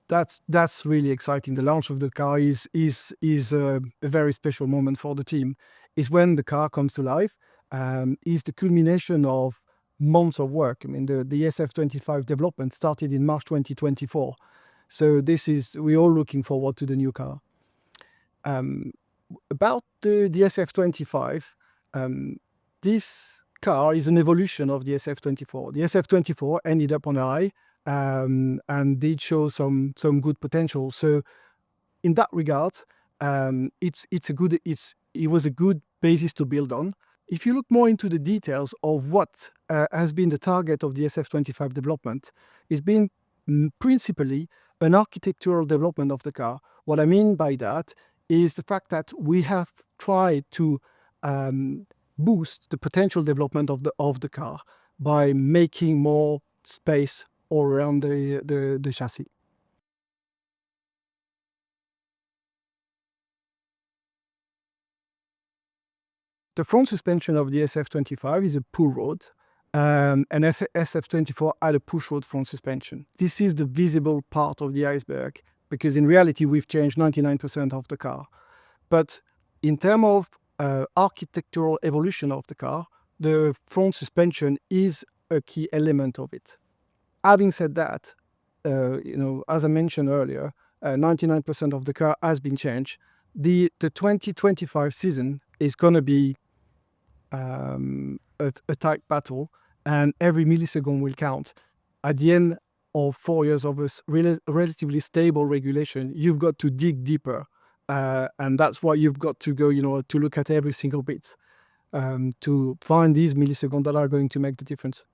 that's really exciting. The launch of the car is a very special moment for the team. Is when the car comes to life. Is the culmination of months of work. I mean, the SF25 development started in March 2024. So we're all looking forward to the new car. About the SF25, this car is an evolution of the SF24. The SF24 ended up on a high and did show some good potential. So in that regard, it was a good basis to build on. If you look more into the details of what has been the target of the SF25 development, it's been principally an architectural development of the car. What I mean by that is the fact that we have tried to boost the potential development of the car by making more space all around the chassis. The front suspension of the SF25 is a pull rod, and SF24 had a push rod front suspension. This is the visible part of the iceberg, because in reality we've changed 99% of the car. But in terms of architectural evolution of the car, the front suspension is a key element of it. Having said that, as I mentioned earlier, 99% of the car has been changed. The 2025 season is going to be a tight battle, and every millisecond will count. At the end of 4 years of a relatively stable regulation, you've got to dig deeper, and that's why you've got to go, to look at every single bit to find these milliseconds that are going to make the difference.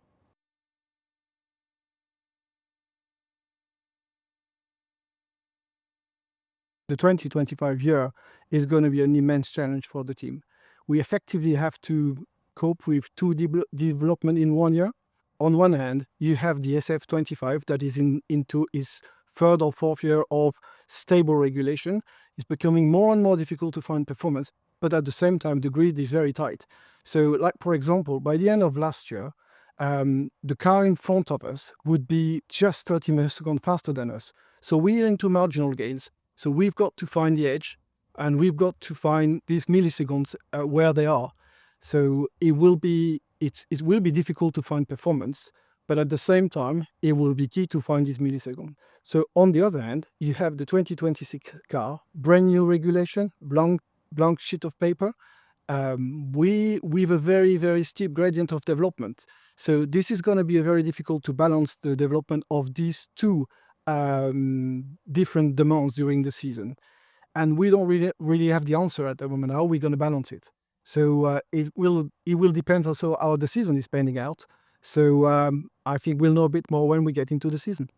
The 2025 year is going to be an immense challenge for the team. We effectively have to cope with two development in 1 year. On one hand, you have the SF25 that is into its third or fourth year of stable regulation. It's becoming more and more difficult to find performance, but at the same time, the grid is very tight. So, like for example, by the end of last year, the car in front of us would be just 30 milliseconds faster than us. So we're into marginal gains. So we've got to find the edge, and we've got to find these milliseconds where they are. So it will be difficult to find performance, but at the same time, it will be key to find these milliseconds. So on the other hand, you have the 2026 car, brand new regulation, blank sheet of paper, with a very, very steep gradient of development. So this is going to be very difficult to balance the development of these two different demands during the season. And we don't really have the answer at the moment how we're going to balance it. So it will depend also how the season is panning out. So I think we'll know a bit more when we get into the season.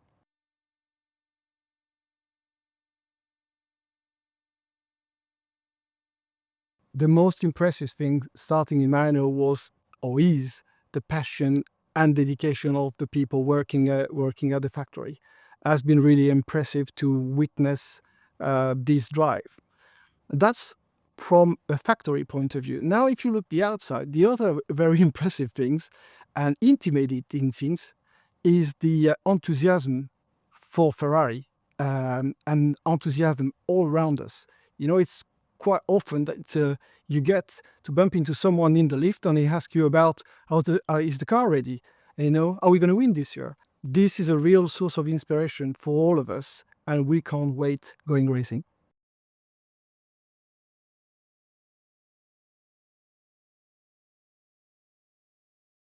The most impressive thing starting in Marino was, or is, the passion and dedication of the people working at the factory. It has been really impressive to witness this drive. That's from a factory point of view. Now, if you look the outside, the other very impressive things and intimidating things is the enthusiasm for Ferrari and enthusiasm all around us. It's quite often that you get to bump into someone in the lift and they ask you about is the car ready? Are we going to win this year? This is a real source of inspiration for all of us, and we can't wait going racing.